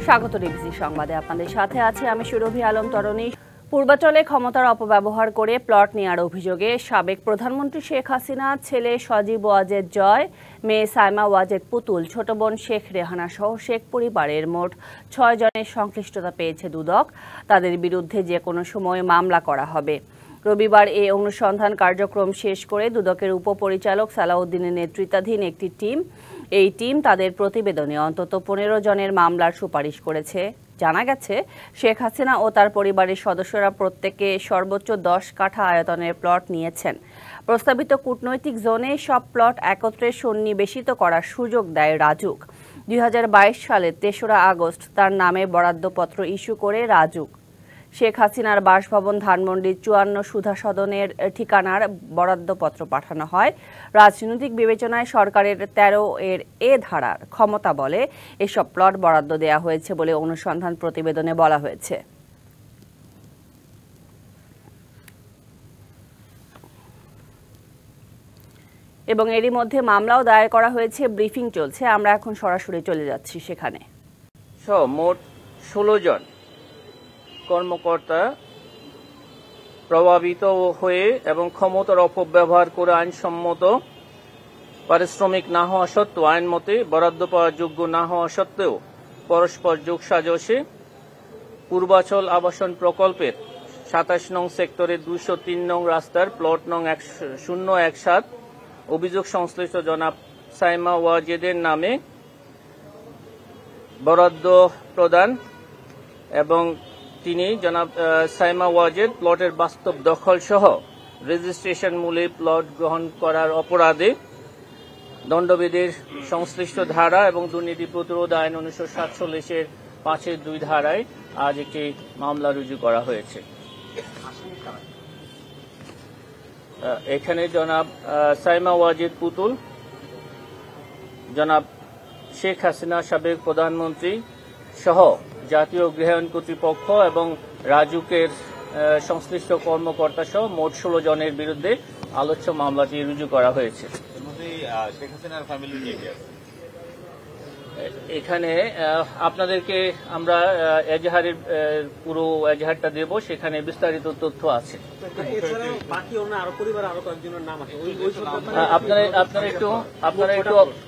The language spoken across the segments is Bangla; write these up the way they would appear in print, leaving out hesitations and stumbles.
স্বাগত ডিবিসি সংবাদে আপনাদের সাথে আছি আমি সুরভি আলম তরণী। পূর্বাচলে ক্ষমতার অপব্যবহার করে প্লট নেওয়ার অভিযোগে সাবেক প্রধানমন্ত্রী শেখ হাসিনা ছেলে সজীব ওয়াজেদ জয়, মেয়ে সাইমা ওয়াজেদ পুতুল, ছোট বোন শেখ রেহানা সহ শেখ পরিবারের মোট ৬ জনের সংশ্লিষ্টতা পেয়েছে দুদক। তাদের বিরুদ্ধে যে কোনো সময় মামলা করা হবে। রবিবার এই অনুসন্ধান কার্যক্রম শেষ করে দুদকের উপপরিচালক সালাউদ্দিনের নেতৃত্বাধীন একটি টিম তাদের প্রতিবেদনে অন্তত ১৫ জনের মামলার সুপারিশ করেছে। জানা গেছে, শেখ হাসিনা ও তার পরিবারের সদস্যরা প্রত্যেকে সর্বোচ্চ ১০ কাঠা আয়তনের প্লট নিয়েছেন। প্রস্তাবিত কূটনৈতিক জোনে সব প্লট একত্রে সন্নিবেশিত করার সুযোগ দেয় রাজুক। ২০২২ সালের ৩রা আগস্ট তার নামে বরাদ্দপত্র ইস্যু করে রাজুক শেখ হাসিনার বাসভবন ধানমন্ডির ৫৪ সুধা সদনের ঠিকানার বরাদ্দপত্র পাঠানো হয়। রাজনৈতিক বিবেচনায় সরকারের ১৩ এ ধারার ক্ষমতা বলে এসব প্লট বরাদ্দ দেওয়া হয়েছে বলে অনুসন্ধান প্রতিবেদনে বলা হয়েছে। এবং এরই মধ্যে মামলাও দায়ের করা হয়েছে, ব্রিফিং চলছে। আমরা এখন সরাসরি চলে যাচ্ছি সেখানে। মোট ১৬ জন কর্মকর্তা প্রভাবিত হয়ে এবং ক্ষমতার অপব্যবহার করে আইনসম্মত পারিশ্রমিক না হওয়া সত্ত্বেও, আইন মতে বরাদ্দ পাওয়ার যোগ্য না হওয়া সত্ত্বেও পরস্পর যোগসাজশে পূর্বাচল আবাসন প্রকল্পের ২৭ নং সেক্টরের ২০৩ নং রাস্তার প্লট নং ০১৭ অভিযোগ সংশ্লিষ্ট জনাব সাইমা ওয়াজেদের নামে বরাদ্দ প্রদান এবং তিনি জনাব সাইমা ওয়াজেদ প্লটের বাস্তব দখল সহ রেজিস্ট্রেশন মূলে প্লট গ্রহণ করার অপরাধে দণ্ডবিধির সংশ্লিষ্ট ধারা এবং দুর্নীতি প্রতিরোধ আইন ১৯৪৭-এর ৫-২ ধারায় আজ একটি মামলা রুজু করা হয়েছে। এখানে জনাব সাইমা ওয়াজেদ পুতুল, জনাব শেখ হাসিনা সাবেক প্রধানমন্ত্রী সহ জাতীয় গৃহায়ণ কর্তৃপক্ষ এবং রাজুকের সংশ্লিষ্ট কর্মকর্তা সহ মোট ১৬ জনের বিরুদ্ধে আলোচ্য মামলাটি রুজু করা হয়েছে। এখানে আপনাদেরকে আমরা এজাহারের পুরো এজাহারটা দেব, সেখানে বিস্তারিত তথ্য আছে।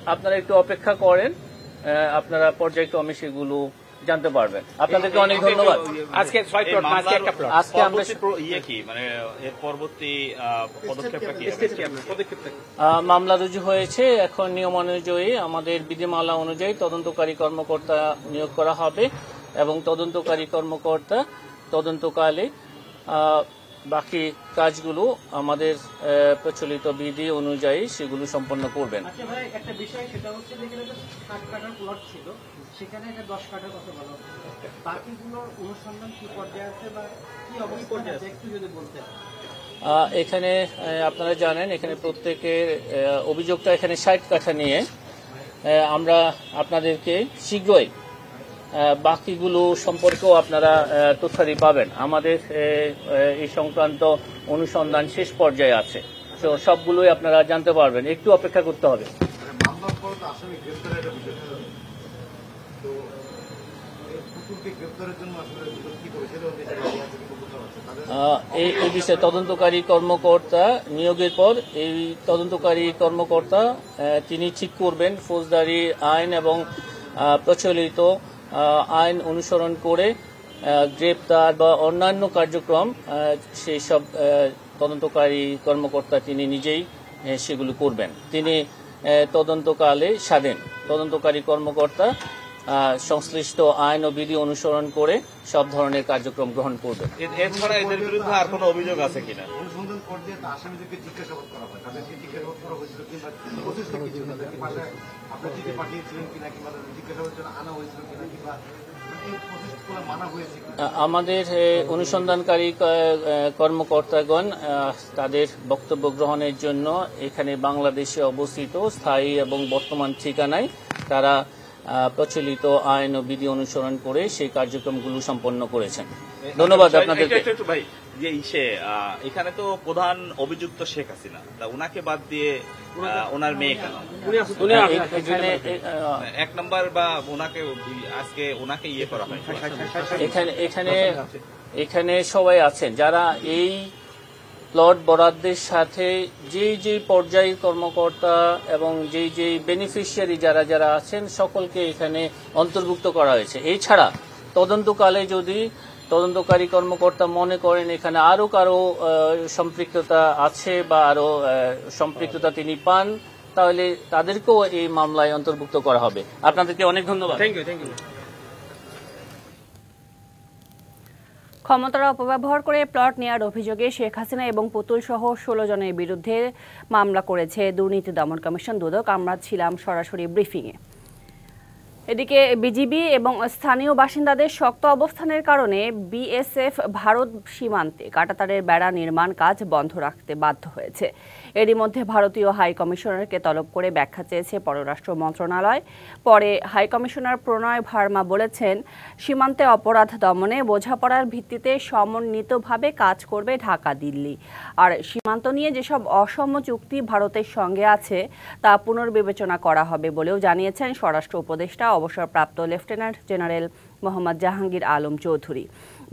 আপনারা একটু অপেক্ষা করেন, আপনারা পর্যায়ক্রমে সেগুলো জানতে পারবেন। আপনাদেরকে অনেক ধন্যবাদ। আজকে আমরা মামলা রুজু হয়েছে। এখন নিয়ম অনুযায়ী আমাদের বিধিমালা অনুযায়ী তদন্তকারী কর্মকর্তা নিয়োগ করা হবে এবং তদন্তকারী কর্মকর্তা তদন্তকালে বাকি কাজগুলো আমাদের প্রচলিত বিধি অনুযায়ী সেগুলো সম্পন্ন করবেন। একটা বিষয় সেটা হচ্ছে যেখানে 60 কাঠার প্লট ছিল, সেখানে এটা 10 কাঠার কথা বলা হচ্ছে। বাকিগুলো অনুসন্ধান কি পর্যায়ে আছে বা কি অবস্থায় আছে একটু যদি বলতেন। এখানে আপনারা জানেন, এখানে প্রত্যেকের অভিযোগটা এখানে 60 কাঠা নিয়ে। আমরা আপনাদেরকে শীঘ্রই বাকিগুলো সম্পর্কেও আপনারা তথ্যাদি পাবেন। আমাদের এই সংক্রান্ত অনুসন্ধান শেষ পর্যায়ে আছে, তো সবগুলোই আপনারা জানতে পারবেন। একটু অপেক্ষা করতে হবে। এই বিষয়ে তদন্তকারী কর্মকর্তা নিয়োগের পর এই তদন্তকারী কর্মকর্তা তিনি ঠিক করবেন ফৌজদারি আইন এবং প্রচলিত আইন অনুসরণ করে গ্রেপ্তার বা অন্যান্য কার্যক্রম সেই সব তদন্তকারী কর্মকর্তা তিনি নিজেই সেগুলো করবেন। তিনি তদন্তকালে স্বাধীন। তদন্তকারী কর্মকর্তা সংশ্লিষ্ট আইন ও বিধি অনুসরণ করে সব ধরনের কার্যক্রম গ্রহণ করবে। এছাড়া এদের বিরুদ্ধে আর কোনো অভিযোগ আছে কিনা? অনুসন্ধান পর্যায়ে আসামিদেরকে জিজ্ঞাসাবাদ করা হয়, তাদেরকে জিজ্ঞাসাবাদ করা হয়েছিল কিংবা প্রচেষ্টা কি ছিল, তাদেরকে বাসায় আপনার চিঠি পাঠিয়েছিলেন কিনা কিংবা জিজ্ঞাসাবাদের জন্য আনা হয়েছিল কিনা কিংবা আমাদের অনুসন্ধানকারী কর্মকর্তাগণ তাদের বক্তব্য গ্রহণের জন্য এখানে বাংলাদেশে অবস্থিত স্থায়ী এবং বর্তমান ঠিকানায় তারা প্রচলিত আইন ও বিধি অনুসরণ করে সেই কার্যক্রমগুলো সম্পন্ন করেছেন। ধন্যবাদ আপনাদেরকে। যে এখানে তো প্রধান অভিযুক্ত শেখ হাসিনা, তা উনাকে বাদ দিয়ে ওনার মেয়ে কেন? এখানে এক নম্বর বা ওনাকে আজকে ওনাকে ইয়ে করা হয়। এখানে সবাই আছেন যারা এই প্লট বরাদ্দের সাথে যে পর্যায়ের কর্মকর্তা এবং যে বেনিফিশিয়ারি যারা আছেন সকলকে এখানে অন্তর্ভুক্ত করা হয়েছে। এছাড়া তদন্তকালে যদি তদন্তকারী কর্মকর্তা মনে করেন এখানে আরো কারো সম্পৃক্ততা আছে বা আরো সম্পৃক্ততা তিনি পান, তাহলে তাদেরকেও এই মামলায় অন্তর্ভুক্ত করা হবে। আপনাদেরকে অনেক ধন্যবাদ। Thank you. ক্ষমতার অপব্যবহার করে প্লট নেওয়ার অভিযোগে শেখ হাসিনা এবং পুতুল সহ 16 জনের বিরুদ্ধে মামলা করেছে দুর্নীতি দমন কমিশন দুদক। আমরা ছিলাম সরাসরি ব্রিফিংয়ে। এদিকে বিজিবি এবং স্থানীয় বাসিন্দাদের শক্ত অবস্থানের কারণে বিএসএফ ভারত সীমান্তে কাঁটাতারের বেড়া নির্মাণ কাজ বন্ধ রাখতে বাধ্য হয়েছে। এরই মধ্যে ভারতীয় হাই কমিশনারকে তলব করে ব্যাখ্যা চেয়েছে পররাষ্ট্র মন্ত্রণালয়। পরে হাই কমিশনার প্রণয় ভার্মা বলেছেন, সীমান্তে অপরাধ দমনে বোঝাপড়ার ভিত্তিতে সমন্বিতভাবে কাজ করবে ঢাকা দিল্লি। আর সীমান্ত নিয়ে যেসব অসম চুক্তি ভারতের সঙ্গে আছে তা পুনর্বিবেচনা করা হবে বলেও জানিয়েছেন স্বরাষ্ট্র উপদেষ্টা অবসরপ্রাপ্ত লেফটেন্যান্ট জেনারেল মোহাম্মদ জাহাঙ্গীর আলম চৌধুরী।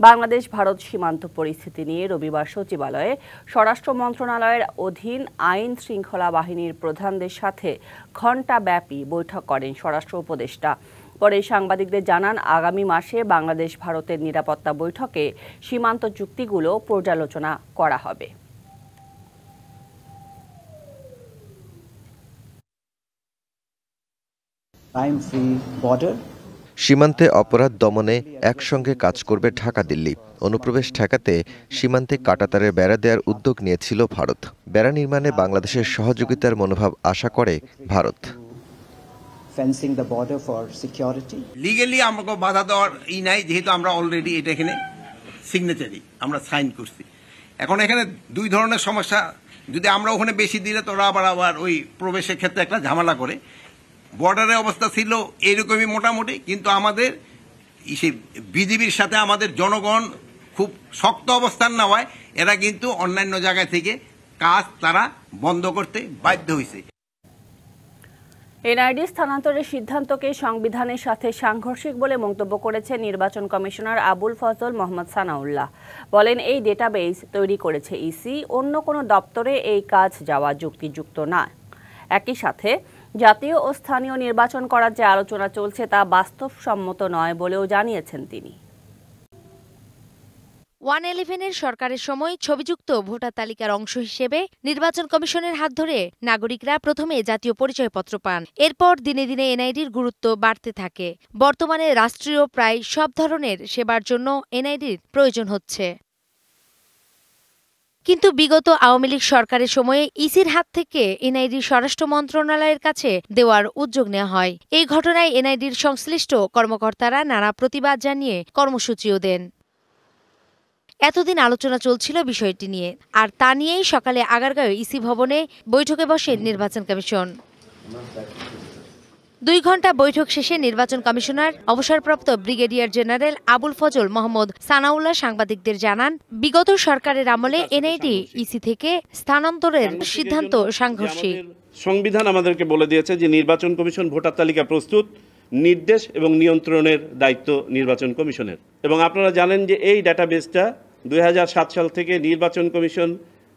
বাংলাদেশ ভারত সীমান্ত পরিস্থিতি নিয়ে রবিবার সচিবালয়ে স্বরাষ্ট্র মন্ত্রণালয়ের অধীন আইন শৃঙ্খলা বাহিনীর প্রধানদের সাথে ঘণ্টাব্যাপী বৈঠক করেন স্বরাষ্ট্র উপদেষ্টা। পরে সাংবাদিকদের জানান, আগামী মাসে বাংলাদেশ ভারতের নিরাপত্তা বৈঠকে সীমান্ত চুক্তিগুলো পর্যালোচনা করা হবে। সীমান্তে অপরাধ দমনে একসঙ্গে কাজ করবে ঢাকা দিল্লি। অনুপ্রবেশ ঠেকাতে সীমান্তে কাঁটাতারের বেড়া দেওয়ার উদ্যোগ নিয়েছিল ভারত। বেড়া নির্মাণে বাংলাদেশের সহযোগিতার মনোভাব আশা করে ভারত। লিগেলি আমাকে বাধা দেওয়ার নাই, যেহেতু আমরা অলরেডি এটা এখানে সিগনেচারি আমরা সাইন করছি। এখন এখানে দুই ধরনের সমস্যা, যদি আমরা ওখানে বেশি দিলে তোরা আবার ওই প্রবেশের ক্ষেত্রে একটা ঝামেলা করে। বর্ডারের অবস্থা ছিল এইরকমই মোটামুটি, কিন্তু আমাদের বিজিবির সাথে আমাদের জনগণ খুব শক্ত অবস্থান নেওয়ায় এরা কিন্তু অন্যান্য জায়গা থেকে কাজ তারা বন্ধ করতে বাধ্য হয়েছে। এনআইডি স্থানান্তরের সিদ্ধান্তকে সংবিধানের সাথে সাংঘর্ষিক বলে মন্তব্য করেছেন নির্বাচন কমিশনার আবুল ফজল মোহাম্মদ সানাউল্লাহ। বলেন, এই ডেটাবেস তৈরি করেছে ইসি, অন্য কোনো দপ্তরে এই কাজ যাওয়া যুক্তিযুক্ত না। একই সাথে জাতীয় ও স্থানীয় নির্বাচন করার যে আলোচনা চলছে তা বাস্তবসম্মত নয় বলেও জানিয়েছেন তিনি। 111-এর সরকারের সময় ছবিযুক্ত ভোটার তালিকার অংশ হিসেবে নির্বাচন কমিশনের হাত ধরে নাগরিকরা প্রথমে জাতীয় পরিচয়পত্র পান। এরপর দিনে দিনে এনআইডির গুরুত্ব বাড়তে থাকে। বর্তমানে রাষ্ট্রীয় প্রায় সব ধরনের সেবার জন্য এনআইডির প্রয়োজন হচ্ছে। কিন্তু বিগত আওয়ামী লীগ সরকারের সময়ে ইসির হাত থেকে এনআইডি স্বরাষ্ট্র মন্ত্রণালয়ের কাছে দেওয়ার উদ্যোগ নেওয়া হয়। এই ঘটনায় এনআইডির সংশ্লিষ্ট কর্মকর্তারা নানা প্রতিবাদ জানিয়ে কর্মসূচিও দেন। এতদিন আলোচনা চলছিল বিষয়টি নিয়ে, আর তা নিয়েই সকালে আগারগাঁও ইসি ভবনে বৈঠকে বসে নির্বাচন কমিশন। 2 ঘণ্টা বৈঠক শেষে নির্বাচন কমিশনার অবসরপ্রাপ্ত ব্রিগেডিয়ার জেনারেল আবুল ফজল মোহাম্মদ সানাউল্লাহ সাংবাদিকদের জানান, বিগত সরকারের আমলে এনআইডি ইসি থেকে স্থানান্তরের সিদ্ধান্ত সাংঘর্ষিক। সংবিধান আমাদেরকে বলে দিয়েছে যে নির্বাচন কমিশন ভোটার তালিকা প্রস্তুত, নির্দেশ এবং নিয়ন্ত্রণের দায়িত্ব নির্বাচন কমিশনের। এবং আপনারা জানেন যে এই ডাটাবেসটা 2007 সাল থেকে নির্বাচন কমিশন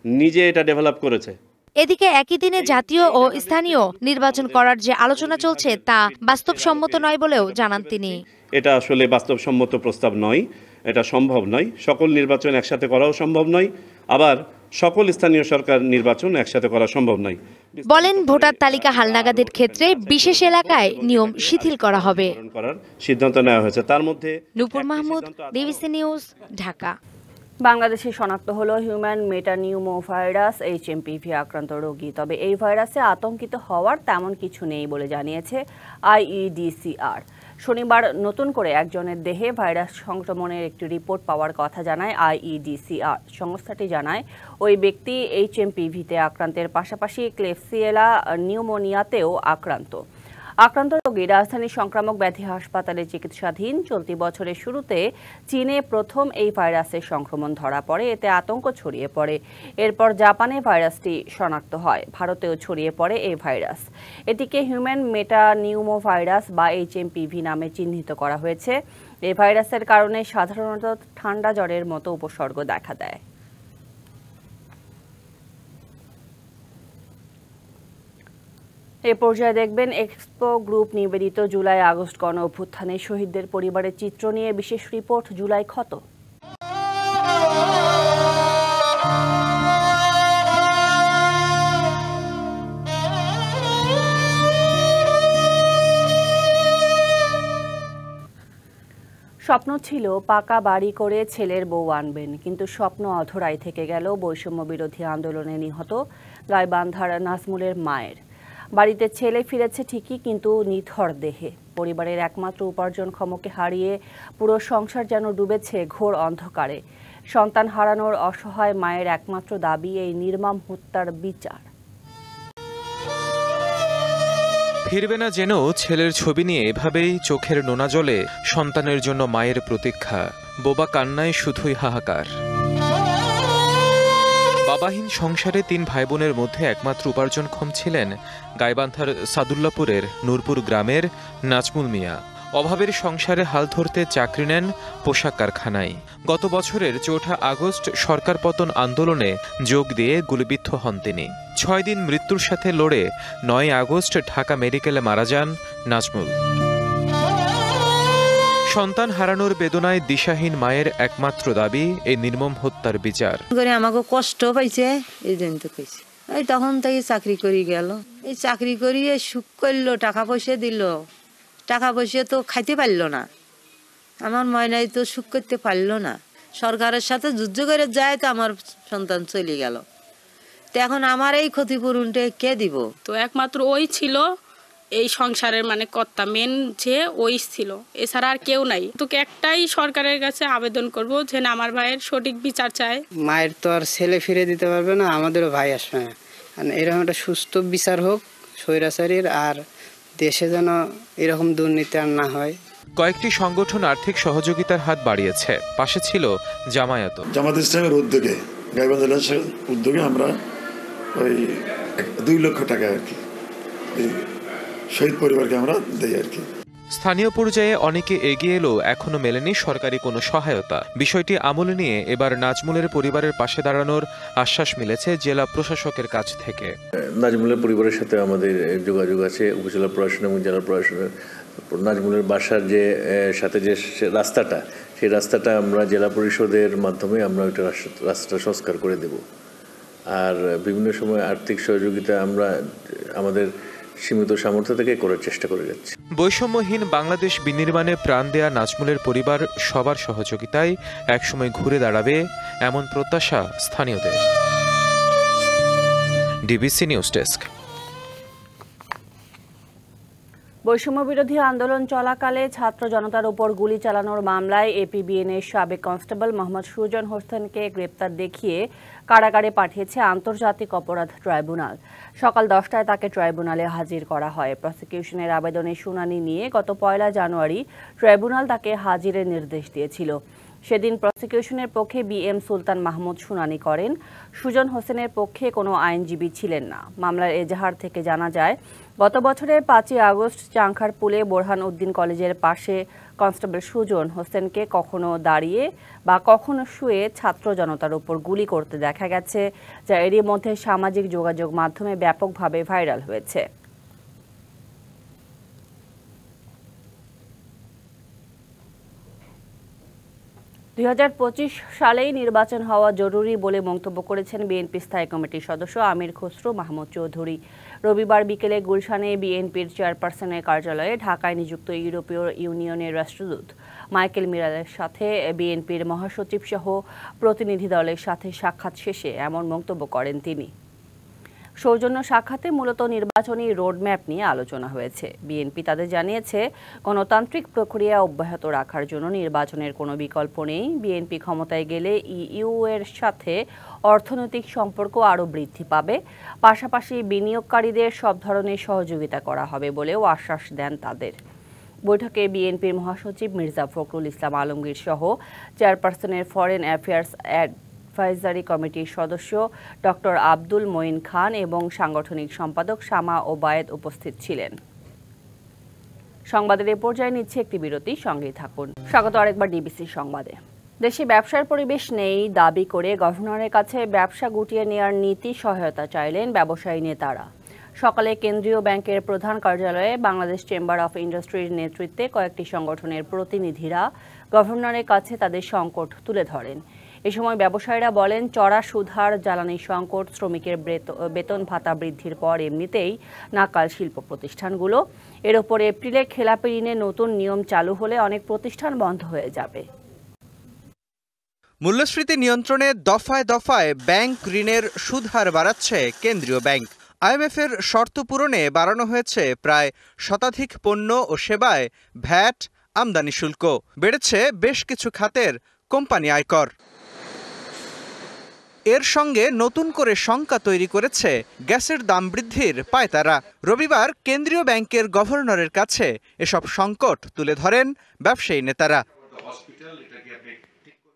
নিজে এটা ডেভেলপ করেছে। এদিকে একই দিনে জাতীয় ও স্থানীয় নির্বাচন করার যে আলোচনা চলছে তা বাস্তবসম্মত নয় বলেও জানান তিনি। এটা আসলে বাস্তবসম্মত প্রস্তাব নয়, এটা সম্ভব নয়। সকল নির্বাচন একসাথে করাও সম্ভব নয়, আবার সকল স্থানীয় সরকার নির্বাচন একসাথে করা সম্ভব নয়। বলেন, ভোটার তালিকা হালনাগাদের ক্ষেত্রে বিশেষ এলাকায় নিয়ম শিথিল করা হবে করার সিদ্ধান্ত নেওয়া হয়েছে। তার মধ্যে নূপুর মাহমুদ, ডিবিসি নিউজ, ঢাকা। বাংলাদেশে শনাক্ত হলো হিউম্যান মেটানিউমোভাইরাস HMPV আক্রান্ত রোগী। তবে এই ভাইরাসে আতঙ্কিত হওয়ার তেমন কিছু নেই বলে জানিয়েছে IEDCR। শনিবার নতুন করে একজনের দেহে ভাইরাস সংক্রমণের একটি রিপোর্ট পাওয়ার কথা জানায় IEDCR। সংস্থাটি জানায়, ওই ব্যক্তি HMPV-তে আক্রান্তের পাশাপাশি ক্লেফসিয়েলা নিউমোনিয়াতেও আক্রান্ত। আক্রান্ত রোগী রাজধানীর সংক্রামক ব্যাধি হাসপাতালে চিকিৎসাধীন। চলতি বছরের শুরুতে চীনে প্রথম এই ভাইরাসের সংক্রমণ ধরা পড়ে, এতে আতঙ্ক ছড়িয়ে পড়ে। এরপর জাপানে ভাইরাসটি শনাক্ত হয়। ভারতেও ছড়িয়ে পড়ে এই ভাইরাস। এটিকে হিউম্যান মেটানিউমোভাইরাস বা HMPV নামে চিহ্নিত করা হয়েছে। এই ভাইরাসের কারণে সাধারণত ঠান্ডা জ্বরের মতো উপসর্গ দেখা দেয়। এ পর্যায়ে দেখবেন এক্সপো গ্রুপ নিবেদিত জুলাই আগস্ট গণ অভ্যুত্থানে শহীদদের পরিবারের চিত্র নিয়ে বিশেষ রিপোর্ট জুলাই ক্ষত। স্বপ্ন ছিল পাকা বাড়ি করে ছেলের বউ আনবেন, কিন্তু স্বপ্ন অধরাই থেকে গেল বৈষম্য বিরোধী আন্দোলনে নিহত গাইবান্ধার নাজমুলের মায়ের। বাড়িতে ছেলে ফিরেছে ঠিকই, কিন্তু নিথর দেহে। পরিবারের একমাত্র উপার্জনক্ষমকে হারিয়ে পুরো সংসার যেন ডুবেছে ঘোর অন্ধকারে। সন্তান হারানোর অসহায় মায়ের একমাত্র দাবি এই নির্মম হত্যার বিচার। ফিরবে না যেন ছেলের ছবি নিয়ে এভাবেই চোখের নোনা জলে সন্তানের জন্য মায়ের প্রতীক্ষা, বোবা কান্নায় শুধুই হাহাকার। বাবাহীন সংসারে 3 ভাই বোনের মধ্যে একমাত্র উপার্জনক্ষম ছিলেন গাইবান্ধার সাদুল্লাপুরের নূরপুর গ্রামের নাজমুল মিয়া। অভাবের সংসারে হাল ধরতে চাকরি নেন পোশাক কারখানায়। গত বছরের 4 আগস্ট সরকার পতন আন্দোলনে যোগ দিয়ে গুলিবিদ্ধ হন তিনি। 6 দিন মৃত্যুর সাথে লড়ে 9 আগস্ট ঢাকা মেডিকেলে মারা যান নাজমুল। সন্তান হারানোর বেদনায় দিশাহীন মায়ের একমাত্র দাবি এই নির্মম হত্যার বিচার। আমাকে কষ্ট পাইছে, এই জন্য তো কইছে। এই তখন থেকে চাকরি করি গেল, এই চাকরি করিয়ে সুখ করলো, টাকা পয়সা দিল, টাকা পয়সা তো খাইতে পারলো না। আমার ময়নাই তো সুখ করতে পারলো না। সরকারের সাথে যুদ্ধ করে যায় তো আমার সন্তান চলে গেল। তো এখন আমার এই ক্ষতিপূরণটা কে দিব? তো একমাত্র ওই ছিল এই সংসারের কর্তা, মেন যে ওই ছিল, এছাড়া আর কেউ নাই। তোকে একটাই সরকারের কাছে আবেদন করব যে না, আমার ভাইয়ের সঠিক বিচার চায়। মায়ের তো আর ছেলে ফিরে দিতে পারবে না, আমাদেরও ভাই আসবে না। এরকম একটা সুস্থ বিচার হোক স্বৈরাচারীর, আর দেশে যেন এরকম দুর্নীতি আর না হয়। কয়েকটি সংগঠন আর্থিক সহযোগিতার হাত বাড়িয়েছে। পাশে ছিল জামায়াত। জামাত ইসলামের উদ্যোগে, গাইবান্ধা উদ্যোগে আমরা ওই 2 লক্ষ টাকা আর কি শহীদ পরিবারকে আমরা দেই আর কি। স্থানীয় পর্যায়ে অনেকে এগিয়ে এলেও এখনো মেলেনি সরকারি কোনো সহায়তা। বিষয়টি আমলে নিয়ে এবার নাজমুলের পরিবারের পাশে দাঁড়ানোর আশ্বাস মিলেছে জেলা প্রশাসকের কাছ থেকে। নাজমুলের পরিবারের সাথে আমাদের যোগাযোগ আছে, উপজেলা প্রশাসন এবং জেলা প্রশাসনের। নাজমুলের বাসার যে সাথে যে রাস্তাটা, সেই রাস্তাটা আমরা জেলা পরিষদের মাধ্যমে আমরা ওইটা রাস্তাটা সংস্কার করে দেব। আর বিভিন্ন সময় আর্থিক সহযোগিতা আমরা আমাদের সীমিত সামর্থ্য থেকে করার চেষ্টা করে যাচ্ছি। বৈষম্যহীন বাংলাদেশ বিনির্মাণে প্রাণ দেয়া নাজমুলের পরিবার সবার সহযোগিতায় একসময় ঘুরে দাঁড়াবে, এমন প্রত্যাশা স্থানীয়দের। DBC news desk. বৈষম্য বিরোধী আন্দোলন চলাকালে ছাত্র জনতার উপর গুলি চালানোর মামলায় এপিবিএনের সাবেক কনস্টেবল মোহাম্মদ সুজন হোসেনকে গ্রেপ্তার দেখিয়ে কারাগারে পাঠিয়েছে আন্তর্জাতিক অপরাধ ট্রাইব্যুনাল। সকাল 10টায় তাকে ট্রাইব্যুনালে হাজির করা হয়। প্রসিকিউশনের আবেদনের শুনানি নিয়ে গত 1 জানুয়ারি ট্রাইব্যুনাল তাকে হাজিরের নির্দেশ দিয়েছিল। সেদিন প্রসিকিউশনের পক্ষে বিএম সুলতান মাহমুদ শুনানি করেন। সুজন হোসেনের পক্ষে কোনো আইনজীবী ছিলেন না। মামলার এজাহার থেকে জানা যায়, গত বছরের 5 আগস্ট চাংখারপুলে বোরহান উদ্দিন কলেজের পাশে কনস্টেবল সুজন হোসেনকে কখনো দাঁড়িয়ে বা কখনো শুয়ে ছাত্র জনতার উপর গুলি করতে দেখা গেছে, যা এরই মধ্যে সামাজিক যোগাযোগ মাধ্যমে ব্যাপকভাবে ভাইরাল হয়েছে। সালেই নির্বাচন হওয়া জরুরি বলে মন্তব্য করেছেন বিএনপি স্থায়ী কমিটির সদস্য আমির খসরু মাহমুদ চৌধুরী। রবিবার বিকেলে গুলশানে বিএনপির চেয়ারপারসনের কার্যালয়ে ঢাকায় নিযুক্ত ইউরোপীয় ইউনিয়নের রাষ্ট্রদূত মাইকেল মিরালের সাথে বিএনপির মহাসচিব সহ প্রতিনিধি দলের সাথে সাক্ষাৎ শেষে এমন মন্তব্য করেন তিনি। সৌজন্য সাক্ষাতে মূলত নির্বাচনী রোডম্যাপ নিয়ে আলোচনা হয়েছে। বিএনপি তাদের জানিয়েছে, গণতান্ত্রিক প্রক্রিয়া অব্যাহত রাখার জন্য নির্বাচনের কোনো বিকল্প নেই। বিএনপি ক্ষমতায় গেলে ইইউ এর সাথে অর্থনৈতিক সম্পর্ক আরও বৃদ্ধি পাবে, পাশাপাশি বিনিয়োগকারীদের সব ধরনের সহযোগিতা করা হবে বলেও আশ্বাস দেন তাদের। বৈঠকে বিএনপির মহাসচিব মির্জা ফখরুল ইসলাম আলমগীর সহ চেয়ারপারসনের ফরেন অ্যাফেয়ার্স অ্যাডভাইজারি কমিটির সদস্য ডক্টর আব্দুল মঈন খান এবং সাংগঠনিক সম্পাদক শামা ওবায়েদ উপস্থিত ছিলেন। সংবাদের এ পর্যায়ে নিচ্ছে একটি বিরতি, সঙ্গেই থাকুন। স্বাগত আরেকবার ডিবিসি সংবাদে। দেশে ব্যবসার পরিবেশ নেই দাবি করে গভর্নরের কাছে ব্যবসা গুটিয়ে নেওয়ার নীতি সহায়তা চাইলেন ব্যবসায়ী নেতারা। সকালে কেন্দ্রীয় ব্যাংকের প্রধান কার্যালয়ে বাংলাদেশ চেম্বার অফ ইন্ডাস্ট্রির নেতৃত্বে কয়েকটি সংগঠনের প্রতিনিধিরা গভর্নরের কাছে তাদের সংকট তুলে ধরেন। এ সময় ব্যবসায়ীরা বলেন, চড়া সুদহার, জ্বালানি সংকট, শ্রমিকের বেতন ভাতা বৃদ্ধির পর এমনিতেই নাকাল শিল্প প্রতিষ্ঠানগুলো। এর ওপর এপ্রিলে খেলাপি ঋণের নতুন নিয়ম চালু হলে অনেক প্রতিষ্ঠান বন্ধ হয়ে যাবে। মূল্যস্ফীতি নিয়ন্ত্রণে দফায় দফায় ব্যাংক ঋণের সুদহার বাড়াচ্ছে কেন্দ্রীয় ব্যাংক। আইএমএফের শর্ত পূরণে বাড়ানো হয়েছে প্রায় শতাধিক পণ্য ও সেবায় ভ্যাট, আমদানি শুল্ক। বেড়েছে বেশ কিছু খাতের কোম্পানি আয়কর। এর সঙ্গে নতুন করে শঙ্কা তৈরি করেছে গ্যাসের দাম বৃদ্ধির পায়তারা। রবিবার কেন্দ্রীয় ব্যাংকের গভর্নরের কাছে এসব সংকট তুলে ধরেন ব্যবসায়ী নেতারা।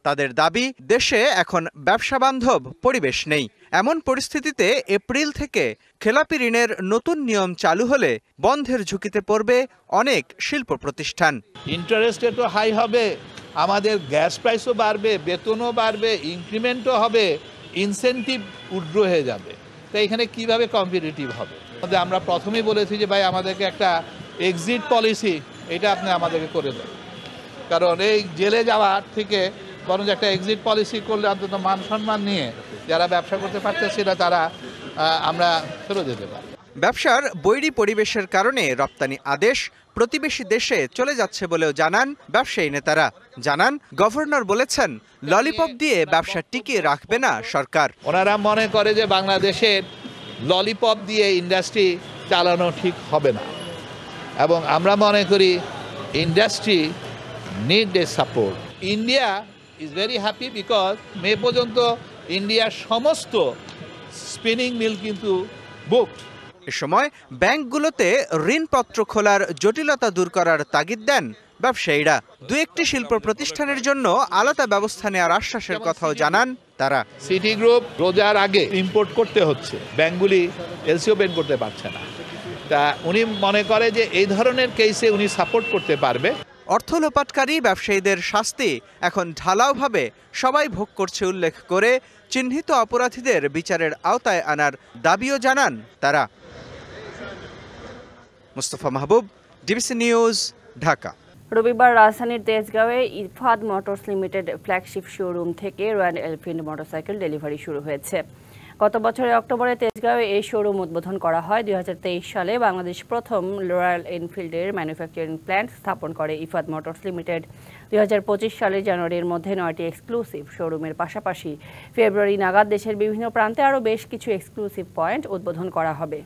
তাদের দাবি, দেশে এখন ব্যবসা বান্ধব পরিবেশ নেই। এমন পরিস্থিতিতে এপ্রিল থেকে খেলাপি ঋণের নতুন নিয়ম চালু হলে বন্ধের ঝুঁকিতে পড়বে অনেক শিল্প প্রতিষ্ঠান। ইন্টারেস্ট রেটও হাই হবে, আমাদের গ্যাস প্রাইসও বাড়বে, বেতনও বাড়বে, ইনক্রিমেন্টও হবে, ইনসেন্টিভ উড্র হয়ে যাবে। তো এখানে কিভাবে কম্পিটিটিভ হবে? আমরা প্রথমেই বলেছি যে ভাই আমাদেরকে একটা এক্সিট পলিসি এটা আপনি আমাদেরকে করে দেন, কারণ এই জেলে যাওয়ার থেকে বরং একটা এক্সিট পলিসি করলে অন্তত মান সম্মান নিয়ে যারা ব্যবসা করতে পারতেছে না তারা আমরা ফেরত যেতে পারি। ব্যবসার বৈরী পরিবেশের কারণে রপ্তানি আদেশ প্রতিবেশী দেশে চলে যাচ্ছে বলেও জানান ব্যবসায়ী নেতারা। জানান, গভর্নর বলেছেন, ললিপপ দিয়ে ব্যবসা টিকিয়ে রাখবে না সরকার। ওনারা মনে করে যে বাংলাদেশের ললিপপ দিয়ে ইন্ডাস্ট্রি চালানো ঠিক হবে না, এবং আমরা মনে করি industry need a support. India is very happy because May পর্যন্ত ইন্ডিয়ার সমস্ত স্পিনিং মিল কিন্তু বুকড। এ সময় ব্যাংকগুলোতে ঋণপত্র খোলার জটিলতা দূর করার তাগিদ দেন ব্যবসায়ীরা। দু একটি শিল্প প্রতিষ্ঠানের জন্য আলাদা ব্যবস্থা নেওয়ার আশ্বাসের কথাও জানান তারা। সিটি গ্রুপ রোজার আগে ইম্পোর্ট করতে হচ্ছে, ব্যাংকগুলি এলসিও পেন করতে পারছে না। তা উনি মনে করে যে এই ধরনের কেসে উনি সাপোর্ট করতে পারবে। অর্থ লোপাটকারী ব্যবসায়ীদের শাস্তি এখন ঢালাওভাবে সবাই ভোগ করছে উল্লেখ করে চিহ্নিত অপরাধীদের বিচারের আওতায় আনার দাবিও জানান তারা। Mustafa Mahbub, DBC news, Dhaka. রবিবার রাজধানীর তেজগাঁওয়ে Ifad motors limited flagship showroom থেকে রয়্যাল এনফিল্ড মোটরসাইকেল ডেলিভারি শুরু হয়েছে। গত বছরের অক্টোবরে তেজগাঁওয়ে এই শোরুম উদ্বোধন করা হয়। 2023 সালে বাংলাদেশ প্রথম রয়্যাল এনফিল্ডের ম্যানুফ্যাকচারিং প্ল্যান্ট স্থাপন করে ইফাদ মোটরস লিমিটেড। 2025 সালের জানুয়ারির মধ্যে 9টি এক্সক্লুসিভ শোরুমের পাশাপাশি ফেব্রুয়ারি নাগাদ দেশের বিভিন্ন প্রান্তে আরও বেশ কিছু এক্সক্লুসিভ পয়েন্ট উদ্বোধন করা হবে।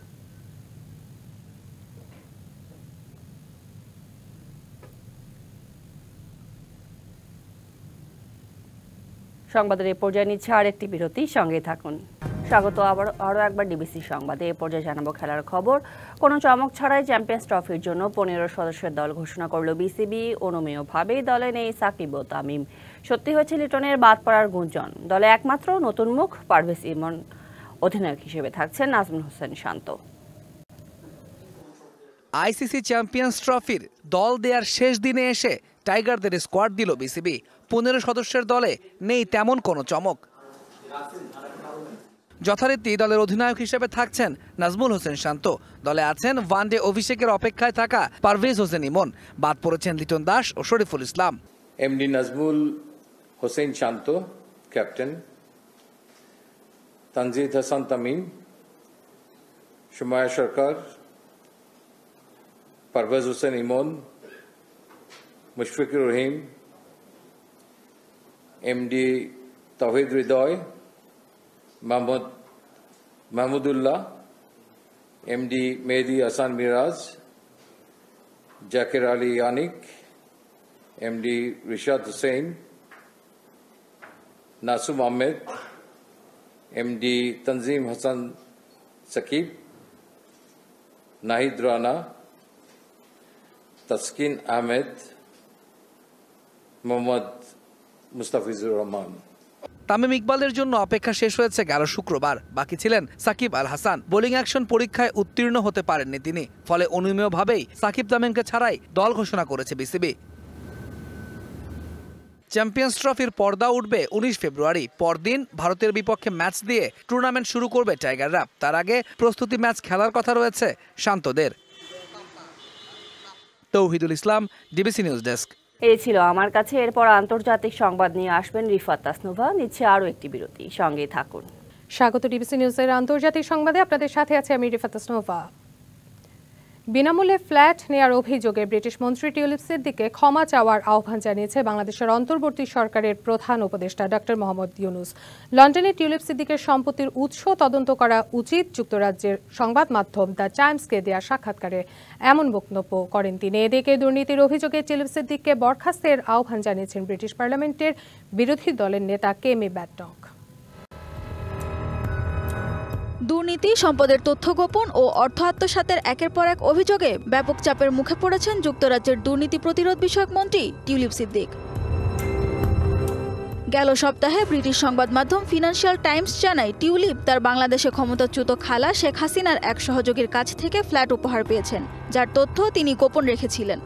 সংবাদের এ পর্যায়ে নিচ্ছে আরেকটি বিরতি, সঙ্গে থাকুন। স্বাগত আরও একবার ডিবিসি সংবাদে। এ পর্যায়ে জানাবো খেলার খবর। কোনো চমক ছাড়াই চ্যাম্পিয়ন্স ট্রফির জন্য 15 সদস্যের দল ঘোষণা করল বিসিবি। অনুমেয়ভাবেই দলে নেই সাকিব ও তামিম। সত্যি হয়েছে লিটনের বাদ পড়ার গুঞ্জন। দলে একমাত্র নতুন মুখ পারভেজ ইমন অধিনায়ক হিসেবে থাকছেন নাজমুল হোসেন শান্ত। আইসিসি চ্যাম্পিয়ন্স ট্রফির দল দেওয়ার শেষ দিনে এসে টাইগারদের স্কোয়াড দিল বিসিবি। 15 সদস্যের দলে নেই তেমন কোনো চমক। যথারীতি দলের অধিনায়ক হিসেবে থাকছেন নাজমুল হোসেন শান্ত। দলে আছেন ওয়ানডে অভিষেকের অপেক্ষায় থাকা পারভেজ হোসেন ইমন। বাদ পড়েছেন লিটন দাস ও শরীফুল ইসলাম। এমডি নাজমুল হোসেন শান্ত ক্যাপ্টেন, তানজিদ হাসান তামিম, সুমায়া সরকার, Parvez Hossain Emon, Mushfiqur Rahim, MD Towhid Hridoy, Mahmudullah, MD Mehdi Hasan Miraj, Zakir Ali Yanik, MD Rishad Hussain, Nasum Ahmed, MD Tanzim Hassan Saqib, Nahid Rana, Taskin Ahmed, Mohammad Mustafizur Rahman। Tamim ইকবালের জন্য অপেক্ষা শেষ হয়েছে গেল শুক্রবার। বাকি ছিলেন সাকিব আল হাসান। বোলিং অ্যাকশন পরীক্ষায় উত্তীর্ণ হতে পারেননি তিনি, ফলে অনুমেয়ভাবেই সাকিব তামিমকে ছাড়াই দল ঘোষণা করেছে বিসিবি। চ্যাম্পিয়ন্স ট্রফির পর্দা উঠবে 19 ফেব্রুয়ারি। পরদিন ভারতের বিপক্ষে ম্যাচ দিয়ে টুর্নামেন্ট শুরু করবে টাইগাররা। তার আগে প্রস্তুতি ম্যাচ খেলার কথা রয়েছে শান্তদের। তৌহিদুল ইসলাম, ডিবিসি নিউজ ডেস্ক। এই ছিল আমার কাছে। এরপর আন্তর্জাতিক সংবাদ নিয়ে আসবেন রিফাত তাসনুভা। নিচ্ছে আরও একটি বিরতি, সঙ্গেই থাকুন। স্বাগত ডিবিসি নিউজের আন্তর্জাতিক সংবাদে, আপনাদের সাথে আছে আমি রিফাত তাসনুভা। বিনামূল্যে ফ্ল্যাট নেয়ার অভিযোগে ব্রিটিশ মন্ত্রী টিউলিপ সিদ্দিককে ক্ষমা চাওয়ার আহ্বান জানিয়েছে বাংলাদেশের অন্তর্বর্তী সরকারের প্রধান উপদেষ্টা ডক্টর মোহাম্মদ ইউনুস। লন্ডনে টিউলিপ সিদ্দিকের সম্পত্তির উৎস তদন্ত করা উচিত, যুক্তরাজ্যের সংবাদ মাধ্যম দ্য টাইমসকে দেয়া সাক্ষাৎকারে এমন বক্তব্য করেন তিনি। এদিকে দুর্নীতির অভিযোগে টিউলিপ সিদ্দিককে বরখাস্তের আহ্বান জানিয়েছেন ব্রিটিশ পার্লামেন্টের বিরোধী দলের নেতা কেমি ব্যাডনক। দুর্নীতি, সম্পদের তথ্য গোপন ও অর্থ আত্মসাতের একের পর এক অভিযোগে ব্যাপক চাপের মুখে পড়েছেন যুক্তরাজ্যের দুর্নীতি প্রতিরোধ বিষয়ক মন্ত্রী টিউলিপ সিদ্দিক। গেল সপ্তাহে ব্রিটিশ সংবাদ মাধ্যম ফিনান্সিয়াল টাইমস জানায় টিউলিপ তার বাংলাদেশে ক্ষমতাচ্যুত খালা শেখ হাসিনার এক সহযোগীর কাছ থেকে ফ্ল্যাট উপহার পেয়েছেন, যার তথ্য তিনি গোপন রেখেছিলেন।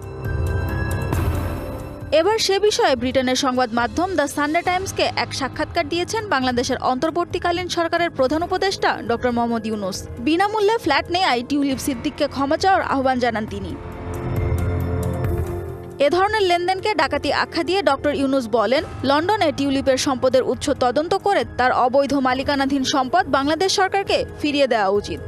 এবার সে বিষয়ে ব্রিটেনের সংবাদ মাধ্যম দ্য সানডে টাইমসকে এক সাক্ষাৎকার দিয়েছেন বাংলাদেশের অন্তর্বর্তীকালীন সরকারের প্রধান উপদেষ্টা ডক্টর মোহাম্মদ ইউনুস। বিনামূল্যে ফ্ল্যাট নেয়ায় টিউলিপ সিদ্দিককে ক্ষমা চাওয়ার আহ্বান জানান তিনি। এ ধরনের লেনদেনকে ডাকাতি আখ্যা দিয়ে ডক্টর ইউনুস বলেন, লন্ডনে টিউলিপের সম্পদের উৎস তদন্ত করে তার অবৈধ মালিকানাধীন সম্পদ বাংলাদেশ সরকারকে ফিরিয়ে দেওয়া উচিত।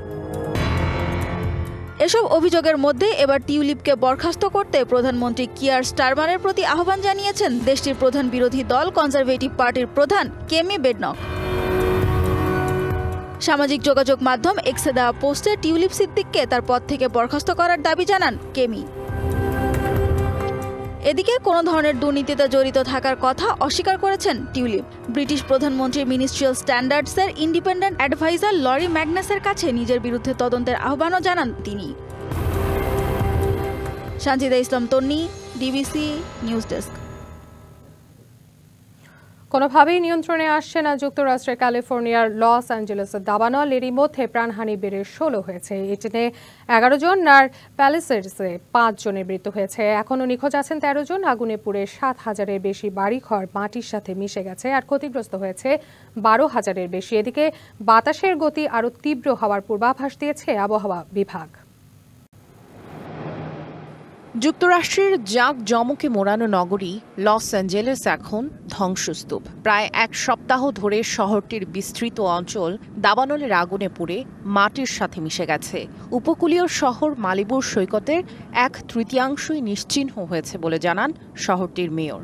এসব অভিযোগের মধ্যে এবার টিউলিপকে বরখাস্ত করতে প্রধানমন্ত্রী কিয়ার স্টারমারের প্রতি আহ্বান জানিয়েছেন দেশটির প্রধান বিরোধী দল কনজারভেটিভ পার্টির প্রধান কেমি ব্যাডনক। সামাজিক যোগাযোগ মাধ্যম এক্সে দেওয়া পোস্টে টিউলিপ সিদ্দিককে তার পদ থেকে বরখাস্ত করার দাবি জানান কেমি। এদিকে কোনো ধরনের দুর্নীতিতে জড়িত থাকার কথা অস্বীকার করেছেন টিউলিপ। ব্রিটিশ প্রধানমন্ত্রীর মিনিস্ট্রিয়াল স্ট্যান্ডার্ডসের ইন্ডিপেন্ডেন্ট অ্যাডভাইজার লরি ম্যাগনাসের কাছে নিজের বিরুদ্ধে তদন্তের আহ্বানও জানান তিনি। সানজিদা ইসলাম তন্নি, ডিবিসি নিউজ ডেস্ক। কোনোভাবেই নিয়ন্ত্রণে আসছে না যুক্তরাষ্ট্রের ক্যালিফোর্নিয়ার লস অ্যাঞ্জেলেসের দাবানল। এরই মধ্যে প্রাণহানি বেড়ে 16 হয়েছে। ইটেনে 11 জন আর প্যালেসেডসে 5 জনের মৃত্যু হয়েছে। এখনও নিখোঁজ আছেন 13 জন। আগুনে পুড়ে 7,000-এর বেশি বাড়িঘর মাটির সাথে মিশে গেছে আর ক্ষতিগ্রস্ত হয়েছে 12,000-এর বেশি। এদিকে বাতাসের গতি আরও তীব্র হওয়ার পূর্বাভাস দিয়েছে আবহাওয়া বিভাগ। যুক্তরাষ্ট্রের জাঁকজমকে মোড়ানো নগরী লস অ্যাঞ্জেলেস এখন ধ্বংসস্তূপ। প্রায় এক সপ্তাহ ধরে শহরটির বিস্তৃত অঞ্চল দাবানলের আগুনে পুড়ে মাটির সাথে মিশে গেছে। উপকূলীয় শহর মালিবুর সৈকতের 1/3 নিশ্চিহ্ন হয়েছে বলে জানান শহরটির মেয়র।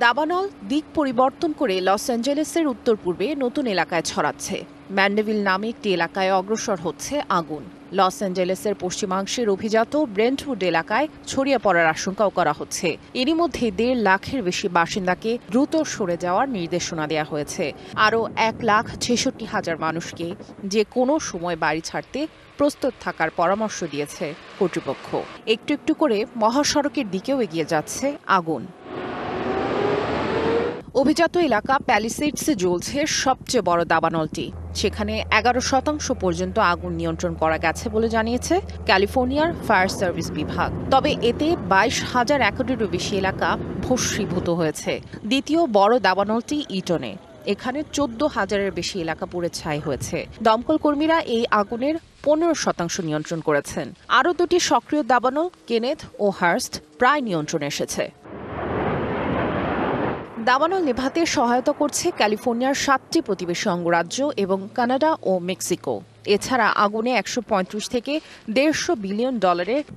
দাবানল দিক পরিবর্তন করে লস অ্যাঞ্জেলেসের উত্তর পূর্বে নতুন এলাকায় ছড়াচ্ছে। ম্যান্ডেভিল নামে একটি এলাকায় অগ্রসর হচ্ছে আগুন। লস অ্যাঞ্জেলেসের পশ্চিমাংশের অভিজাত ব্রেন্টউড এলাকায় ছড়িয়ে পড়ার আশঙ্কাও করা হচ্ছে। এরই মধ্যে 1.5 লাখের বেশি বাসিন্দাকে দ্রুত সরে যাওয়ার নির্দেশনা দেওয়া হয়েছে। আরও 1,66,000 মানুষকে যে কোনো সময় বাড়ি ছাড়তে প্রস্তুত থাকার পরামর্শ দিয়েছে কর্তৃপক্ষ। একটু একটু করে মহাসড়কের দিকেও এগিয়ে যাচ্ছে আগুন। অভিজাত এলাকা প্যালিসেডসে জ্বলছে সবচেয়ে বড় দাবানলটি। সেখানে 11% পর্যন্ত আগুন নিয়ন্ত্রণ করা গেছে বলে জানিয়েছে ক্যালিফোর্নিয়ার ফায়ার সার্ভিস বিভাগ। তবে এতে 22,000 একরেরও বেশি এলাকা ভস্মীভূত হয়েছে। দ্বিতীয় বড় দাবানলটি ইটনে। এখানে 14,000-এর বেশি এলাকা পুড়ে ছাই হয়েছে। দমকল কর্মীরা এই আগুনের 15% নিয়ন্ত্রণ করেছেন। আরও 2টি সক্রিয় দাবানল কেনেথ ও হার্স্ট প্রায় নিয়ন্ত্রণে এসেছে। দাবানল নেভাতে সহায়তা করছে ক্যালিফোর্নিয়ার 7টি প্রতিবেশী অঙ্গরাজ্য এবং কানাডা ও মেক্সিকো। এছাড়া আগুনে 135 থেকে $150 বিলিয়ন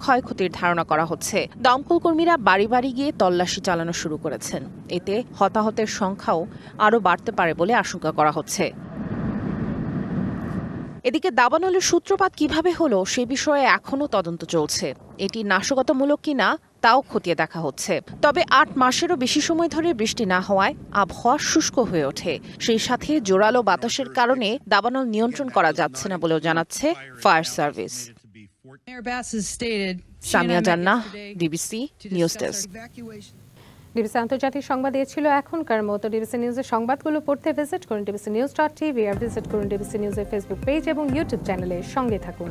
ক্ষয়ক্ষতির ধারণা করা হচ্ছে। দমকল কর্মীরা বাড়ি বাড়ি গিয়ে তল্লাশি চালানো শুরু করেছেন। এতে হতাহতের সংখ্যাও আরও বাড়তে পারে বলে আশঙ্কা করা হচ্ছে। এদিকে দাবানলের সূত্রপাত কিভাবে হলো সে বিষয়ে এখনও তদন্ত চলছে। এটি নাশকতামূলক কিনা তাও খতিয়ে দেখা হচ্ছে। তবে 8 মাসেরও বেশি সময় ধরে বৃষ্টি না হওয়ায় আবহাওয়া শুষ্ক হয়ে ওঠে। সেই সাথে জোরালো বাতাসের কারণে দাবানল নিয়ন্ত্রণ করা যাচ্ছে না বলেও জানাচ্ছে ফায়ার সার্ভিস। সামিয়া জান্নাহ, ডিবিসি নিউজ ডেস্ক। ডিবিসি আন্তর্জাতিক সংবাদ এ ছিল এখনকার মতো। ডিবিসি নিউজের সংবাদগুলো পড়তে ভিজিট করুন dbcnews.tv আর ভিজিট করুন ডিবিসি নিউজের ফেসবুক পেজ এবং ইউটিউব চ্যানেলের সঙ্গে থাকুন।